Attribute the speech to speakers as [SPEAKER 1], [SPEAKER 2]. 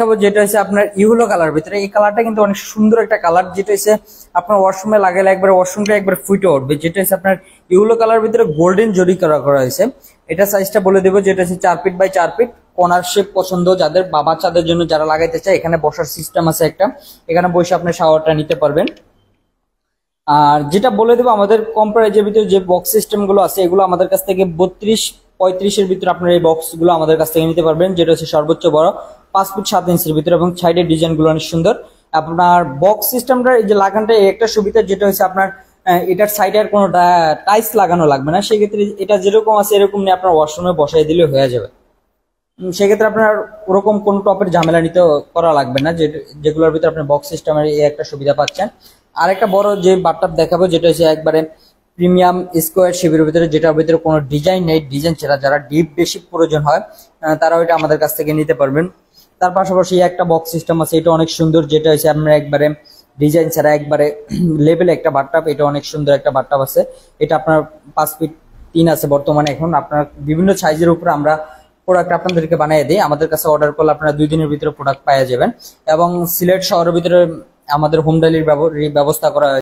[SPEAKER 1] দেখাবো যেটা হচ্ছে আপনার ইউলো কালার ভিতরে। এই কালারটা কিন্তু অনেক সুন্দর একটা কালার, যেটা হচ্ছে আপনার ওয়াশরুমে লাগালে একবার ওয়াশরুমটা একবার ফুটে উঠবে। যেটা হচ্ছে আপনার ইউলো কালার ভিতরে গোল্ডেন জরি করা হয়েছে। এটা সাইজটা বলে দেবো, যেটা হচ্ছে 4 feet by 4 feet. Corner shape পছন্দ যাদের, বাবা চাঁদের জন্য যারা লাগাইতে চায়, এখানে বসার সিস্টেম আছে একটা, এখানে বসে আপনি শাওয়ারটা নিতে পারবেন। আর যেটা বলে দেবো, আমাদের কম প্রাইজের ভিতরে যে বক্স সিস্টেম গুলো আছে এগুলো আমাদের কাছ থেকে 32-35 ভিতরে আপনার এই বক্স গুলো আমাদের কাছ থেকে নিতে পারবেন, যেটা হচ্ছে সর্বোচ্চ বড় 5 ফিট 7 ইঞ্চির ভিতরে, এবং সাইডের ডিজাইন গুলো অনেক সুন্দর। আপনার বক্স সিস্টেমটা এই যে লাগানটা একটা সুবিধা, যেটা হচ্ছে আপনার এটার সাইডে আর কোনো টাইলস লাগানো লাগবে না। সেক্ষেত্রে এটা যেরকম আছে এরকম নিয়ে আপনার ওয়াশরুমে বসাই দিলে হয়ে যাবে। সেক্ষেত্রে আপনার ওরকম কোন টপের ঝামেলা নিতে করা লাগবে না, যেগুলোর ভিতরে আপনি বক্স সিস্টেমের এই একটা সুবিধা পাচ্ছেন। আরেকটা বড় যে বাথটাব দেখাবো, যেটা হচ্ছে একবারে প্রিমিয়াম স্কোয়ার শেপের ভিতরে, যেটার ভিতরে কোনো ডিজাইন নেই, ডিজাইন ছাড়া, যারা ডিপ বেশি প্রয়োজন হয় তারা ওইটা আমাদের কাছ থেকে নিতে পারবেন। তার পাশাপাশি একটা বক্স সিস্টেম আছে, এটা অনেক সুন্দর, যেটা হচ্ছে আপনার একবারে ডিজাইন ছাড়া একবারে লেভেল একটা বাথটাব। এটা অনেক সুন্দর একটা বাথটাব আছে। এটা আপনার 5 ফিট 3 আছে বর্তমানে। এখন আপনার বিভিন্ন সাইজের উপরে আমরা প্রোডাক্ট আপনাদেরকে বানিয়ে দিই। আমাদের কাছে অর্ডার করলে আপনারা 2 দিনের ভিতরে প্রোডাক্ট পেয়ে যাবেন। এবং সিলেট শহরের ভিতরে আমাদের হোম ডেলিভারির ব্যবস্থা করা